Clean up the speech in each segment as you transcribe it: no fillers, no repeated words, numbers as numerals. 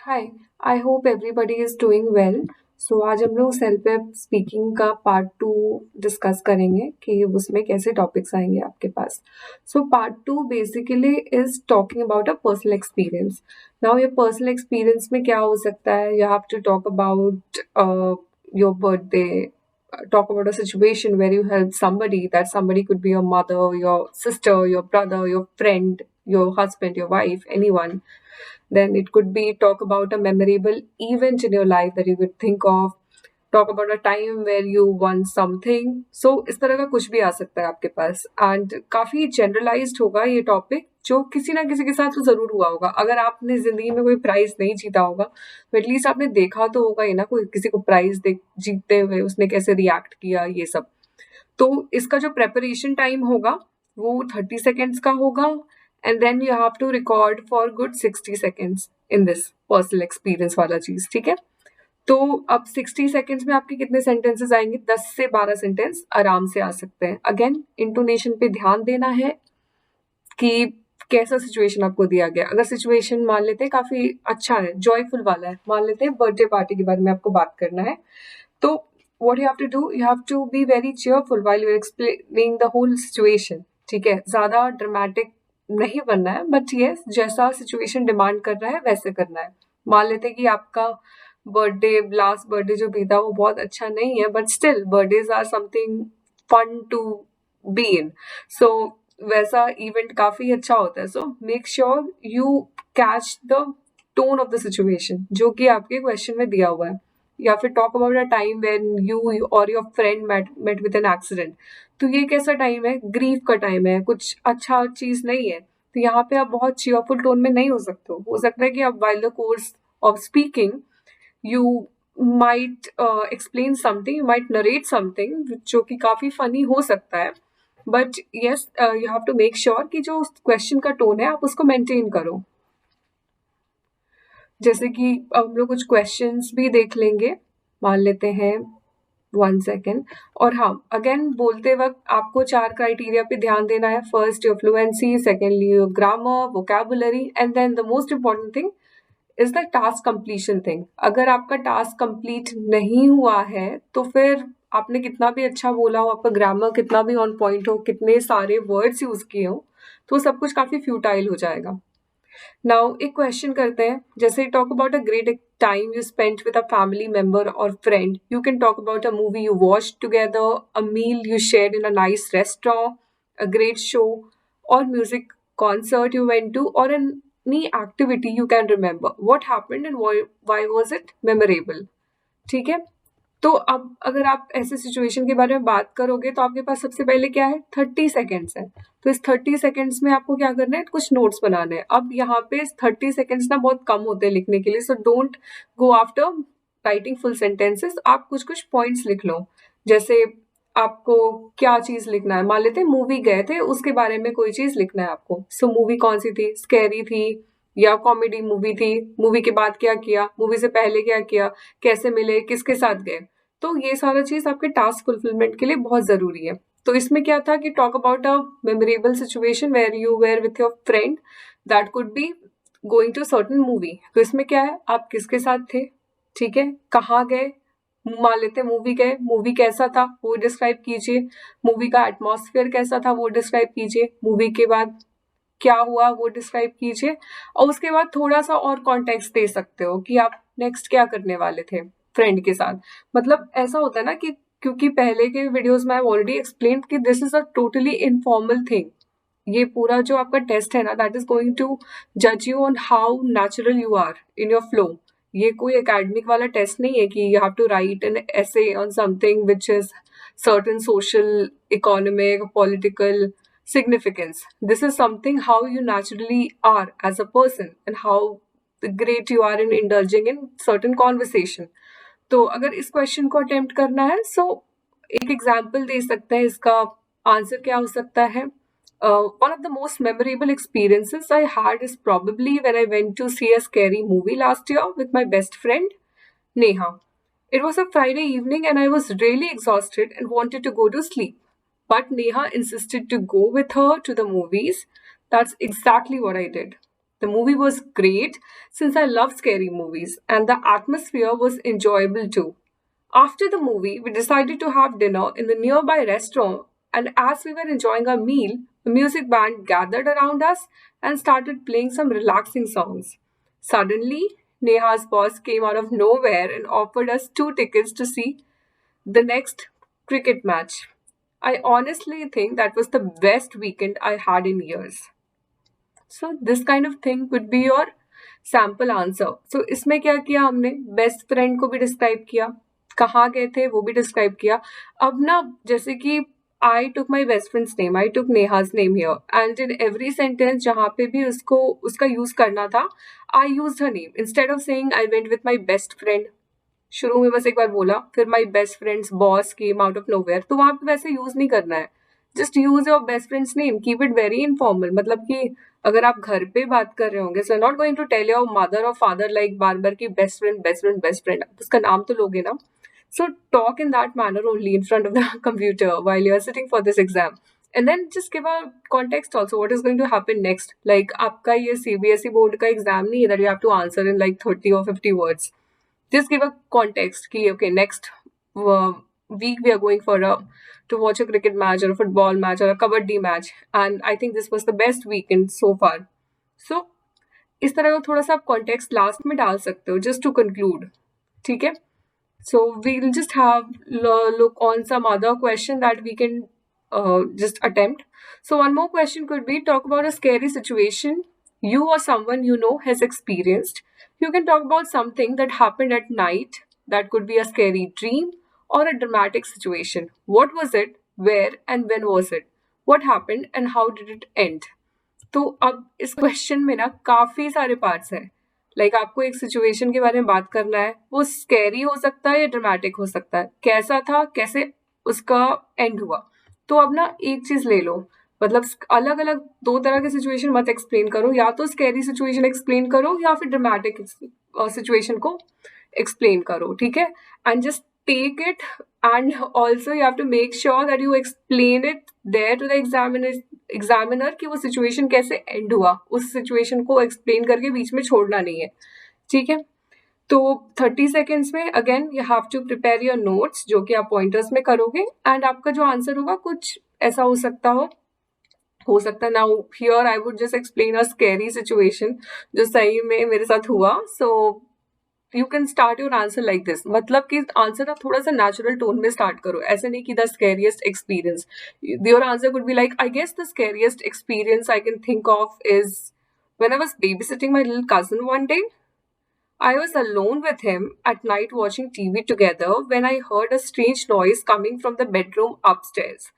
Hi, I hope everybody is doing well. So आज हम लोग सेल्फ हेल्प स्पीकिंग का पार्ट 2 डिस्कस करेंगे कि उसमें कैसे टॉपिक्स आएंगे आपके पास। So part 2 basically is talking about a personal experience. Now ये पर्सनल एक्सपीरियंस में क्या हो सकता है? You have to talk about your birthday, talk about a situation where you help somebody, that somebody could be your mother, your sister, your brother, your friend, your husband, your wife, anyone. Then it could be talk about a memorable event in your life that you could think of. Talk about a time where you won something. So इस तरह का कुछ भी आ सकता है आपके पास and काफी generalised होगा ये टॉपिक, जो किसी ना किसी के साथ तो जरूर हुआ होगा। अगर आपने जिंदगी में कोई प्राइज नहीं जीता होगा तो एटलीस्ट आपने देखा तो होगा ही ना, कोई किसी को प्राइज जीतते हुए उसने कैसे रिएक्ट किया, ये सब। तो इसका जो प्रेपरेशन टाइम होगा वो 30 सेकेंड्स का होगा and then you have to record for good 60 seconds in this personal experience वाला चीज, ठीक है। तो अब 60 सेकेंड्स में आपके कितने सेंटेंसेस आएंगे? 10 से 12 सेंटेंस आराम से आ सकते हैं। अगेन इंटोनेशन पे ध्यान देना है कि कैसा सिचुएशन आपको दिया गया। अगर सिचुएशन मान लेते हैं काफी अच्छा है, जॉयफुल वाला है, मान लेते हैं बर्थडे पार्टी के बारे में आपको बात करना है, तो what you have to do, you have to be very cheerful while you're explaining the whole situation, ठीक है। ज्यादा ड्रामेटिक नहीं बनना है, बट यस जैसा सिचुएशन डिमांड कर रहा है वैसे करना है। मान लेते हैं कि आपका बर्थडे, लास्ट बर्थडे जो बीता वो बहुत अच्छा नहीं है, but still birthdays are something fun to be in. So वैसा इवेंट काफी अच्छा होता है। So make sure you catch the tone of the situation जो कि आपके क्वेश्चन में दिया हुआ है। या फिर talk about a time when you और your friend met with an accident. तो ये कैसा टाइम है? ग्रीफ का टाइम है, कुछ अच्छा चीज नहीं है। तो यहाँ पे आप बहुत चीयरफुल टोन में नहीं हो सकते हो सकता है कि आप while the course of speaking you might explain something, you might narrate something जो कि काफी फनी हो सकता है, but yes you have to make sure कि जो क्वेश्चन का टोन है आप उसको मेंटेन करो। जैसे कि हम लोग कुछ क्वेश्चंस भी देख लेंगे, मान लेते हैं 1 सेकेंड। और हाँ, अगेन बोलते वक्त आपको 4 क्राइटेरिया पे ध्यान देना है। First your fluency, secondly your grammar, vocabulary, and then the most important thing is the task completion thing. अगर आपका टास्क कंप्लीट नहीं हुआ है तो फिर आपने कितना भी अच्छा बोला हो, आपका ग्रामर कितना भी ऑन पॉइंट हो, कितने सारे वर्ड्स यूज किए हो, तो सब कुछ काफी फ्यूटाइल हो जाएगा। नाउ एक क्वेश्चन करते हैं, जैसे talk about a great time you spent with a family member और friend. You can talk about a movie you watch together, a meal you shared in a nice restaurant, a great show और music concert you went to, or any activity you can remember. What happened and why was it memorable? ठीक है। तो अब अगर आप ऐसे situation के बारे में बात करोगे तो आपके पास सबसे पहले क्या है? 30 सेकेंड्स है। तो इस 30 सेकेंड्स में आपको क्या करना है? कुछ नोट्स बनाने हैं। अब यहाँ पे 30 सेकेंड्स ना बहुत कम होते हैं लिखने के लिए, so don't go after writing full sentences. आप कुछ कुछ पॉइंट्स लिख लो। जैसे आपको क्या चीज लिखना है? मान लेते हैं मूवी गए थे, उसके बारे में कोई चीज लिखना है आपको। सो मूवी कौन सी थी? स्कैरी थी या कॉमेडी मूवी थी? मूवी के बाद क्या किया? मूवी से पहले क्या किया? कैसे मिले? किसके साथ गए? तो ये सारा चीज आपके टास्क फुलफिलमेंट के लिए बहुत जरूरी है। तो इसमें क्या था कि talk about a memorable situation where you were with your friend, that could be going to certain movie. तो इसमें क्या है? आप किसके साथ थे, ठीक है, कहाँ गए, मान लेते हैं मूवी गए, मूवी कैसा था वो डिस्क्राइब कीजिए, मूवी का एटमॉस्फेयर कैसा था वो डिस्क्राइब कीजिए, मूवी के बाद क्या हुआ वो डिस्क्राइब कीजिए, और उसके बाद थोड़ा सा और कॉन्टेक्स्ट दे सकते हो कि आप नेक्स्ट क्या करने वाले थे फ्रेंड के साथ। मतलब ऐसा होता है ना कि क्योंकि पहले के वीडियोस में आई ऑलरेडी एक्सप्लेन कि this is a totally informal thing. ये पूरा जो आपका टेस्ट है ना, दैट इज गोइंग टू जज you on how natural you are in your flow. ये कोई एकेडमिक वाला टेस्ट नहीं है कि you have to write an essay on something which is certain social, economic, political significance. This is something how you naturally are as a person and how great you are in indulging in certain conversation. तो अगर इस question को attempt करना है, सो एक example दे सकते हैं। इसका आंसर क्या हो सकता है? One of the most memorable experiences I had is probably when I went to see a scary movie last year with my best friend, Neha. It was a Friday evening and I was really exhausted and wanted to go to sleep. But Neha insisted to go with her to the movies. That's exactly what I did. The movie was great since I love scary movies, and the atmosphere was enjoyable too. After the movie, we decided to have dinner in the nearby restaurant, and as we were enjoying our meal, the music band gathered around us and started playing some relaxing songs. Suddenly, Neha's boss came out of nowhere and offered us 2 tickets to see the next cricket match. I honestly think that was the best weekend I had in years. So this kind of thing could be your sample answer. So इसमें क्या किया हमने, best friend को भी describe किया, कहाँ गए थे वो भी डिस्क्राइब किया. अब ना जैसे कि I took my best friend's name, I took Neha's name here, and in every sentence जहाँ पे भी उसको उसका यूज करना था, I use her name instead of saying I went with my best friend. शुरू में बस एक बार बोला, फिर my best friend's boss came out of nowhere, तो वहां पे वैसे यूज नहीं करना है. Just use your best friend's name, keep it very informal. मतलब कि अगर आप घर पे बात कर रहे होंगे, so not going to tell your mother और फादर लाइक बार बार की best friend best friend best friend, उसका नाम तो लोगे ना. So talk in that manner only in front of the computer while you're sitting for this exam. And then just give a context also, what is going to happen next. Like आपका ये CBSE board का exam नहीं है that you have to answer in like 30 or 50 words. Just give a context कि okay, next week we are going for a to watch a cricket match or a football match or a kabaddi match, and I think this was the best weekend so far. So इस तरह का थोड़ा सा आप context last में डाल सकते हो just to conclude. ठीक है. So we'll just have look on some other question that we can just attempt. So one more question could be, talk about a scary situation you or someone you know has experienced. You can talk about something that happened at night. That could be a scary dream or a dramatic situation. What was it? Where and when was it? What happened and how did it end? तो अब इस question में ना काफी सारे parts हैं. Like आपको एक सिचुएशन के बारे में बात करना है, वो स्कैरी हो सकता है या ड्रामेटिक हो सकता है, कैसा था, कैसे उसका एंड हुआ. तो अब ना एक चीज ले लो, मतलब अलग अलग 2 तरह के सिचुएशन मत एक्सप्लेन करो, या तो स्कैरी सिचुएशन एक्सप्लेन करो या फिर ड्रामेटिक सिचुएशन को एक्सप्लेन करो. ठीक है. And just take it, and also you have to make sure that you explain it there to the examiner कि वो सिचुएशन कैसे एंड हुआ, उस सिचुएशन को एक्सप्लेन करके बीच में छोड़ना नहीं है. ठीक है. तो 30 सेकेंड्स में again you have to prepare your notes जो कि आप पॉइंटर्स में करोगे, एंड आपका जो आंसर होगा कुछ ऐसा हो सकता है. Now here I would just explain a scary situation जो सही में मेरे साथ हुआ. So you can start your answer like this, मतलब कि आंसर आप थोड़ा सा नेचुरल टोन में स्टार्ट करो, ऐसे नहीं कि the scariest experience. Your answer could be like, I guess the scariest experience I can think of is when I was babysitting my little cousin one day. I was alone with him at night watching TV together when I heard a strange noise coming from the bedroom upstairs.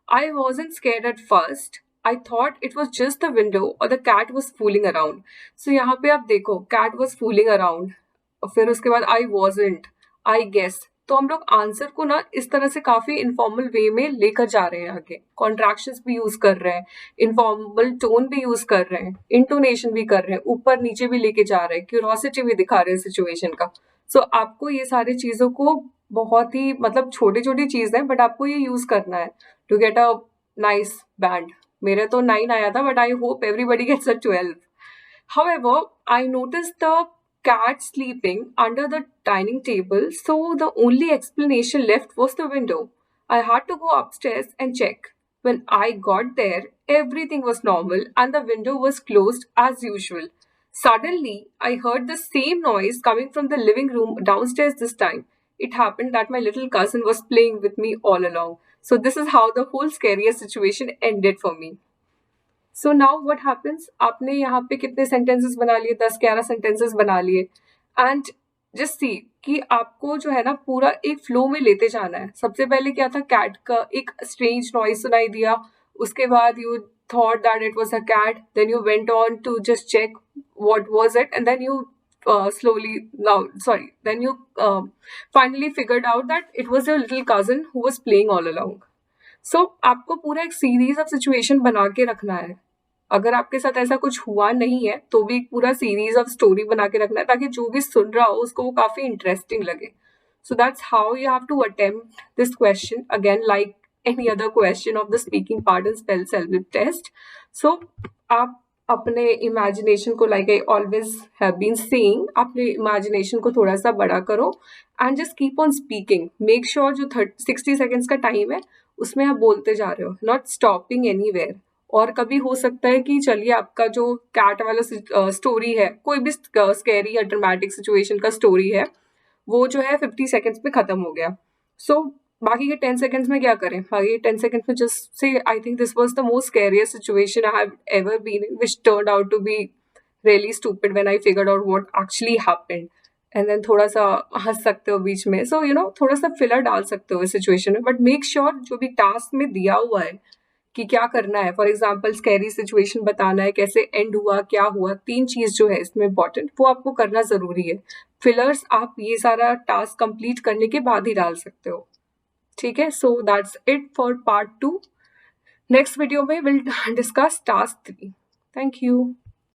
I wasn't scared at first. I thought it was just the window or the cat was fooling around. So यहाँ पे आप देखो, cat was fooling around. और फिर उसके बाद I wasn't, I guess. तो हम लोग आंसर को ना इस तरह से काफी इनफॉर्मल वे में लेकर जा रहे हैं आगे. कॉन्ट्रैक्शंस भी यूज कर रहे हैं, इनफॉर्मल टोन भी यूज कर रहे हैं, इंटोनेशन भी कर रहे हैं, ऊपर नीचे भी लेके जा रहे हैं, क्यूरोसिटी भी दिखा रहे हैं सिचुएशन का. सो आपको ये सारी चीजों को बहुत ही, मतलब छोटी छोटी चीज है बट आपको ये यूज करना है to get a nice band. मेरे तो 9 आया था but I hope everybody gets a 12. However, I noticed the cat sleeping under the dining table, so the only explanation left was the window. I had to go upstairs and check. When I got there, everything was normal and the window was closed as usual. Suddenly, I heard the same noise coming from the living room downstairs this time. It happened that my little cousin was playing with me all along. So, this is how the whole scariest situation ended for me. So now what happens, आपने यहाँ पे कितने sentences बना लिए, 10-11 sentences बना लिए. And just see कि आपको जो है ना पूरा एक फ्लो में लेते जाना है. सबसे पहले क्या था, कैट का एक स्ट्रेंज नॉइज सुनाई दिया, उसके बाद you thought that it was a cat, then you went on to just check what was it, and then you then you finally figured out that it was your little cousin who was playing all along. So आपको पूरा एक series of situation बना के रखना है. अगर आपके साथ ऐसा कुछ हुआ नहीं है तो भी पूरा सीरीज ऑफ स्टोरी बना के रखना है ताकि जो भी सुन रहा हो उसको वो काफी इंटरेस्टिंग लगे. So that's how you have to attempt this question again like any other question of the speaking part and spell self test. सो आप अपने इमेजिनेशन को, like I always have been saying, अपने इमेजिनेशन को थोड़ा सा बड़ा करो and just keep on speaking. Make sure जो 60 सेकेंड्स का टाइम है उसमें आप बोलते जा रहे हो, नॉट स्टॉपिंग एनीवेयर। और कभी हो सकता है कि चलिए आपका जो कैट वाला स्टोरी है, कोई भी स्कैरी या ड्रामेटिक सिचुएशन का स्टोरी है, वो जो है 50 सेकेंड्स में खत्म हो गया। सो बाकी के 10 सेकेंड्स में क्या करें? बाकी के 10 सेकेंड्स में जस्ट से I think this was the most scariest situation I have ever been in, which turned out to be really stupid when I figured out what actually happened. And then थोड़ा सा हंस सकते हो बीच में, सो थोड़ा सा फिलर डाल सकते हो इस सिचुएशन में, बट मेक श्योर जो भी टास्क में दिया हुआ है कि क्या करना है, फॉर एग्जाम्पल स्कैरी सिचुएशन बताना है, कैसे एंड हुआ, क्या हुआ, 3 चीज जो है इसमें इंपॉर्टेंट, वो आपको करना जरूरी है। फिलर्स आप ये सारा टास्क कंप्लीट करने के बाद ही डाल सकते हो। ठीक है, so that's it for part 2। Next video में will discuss task 3। Thank you.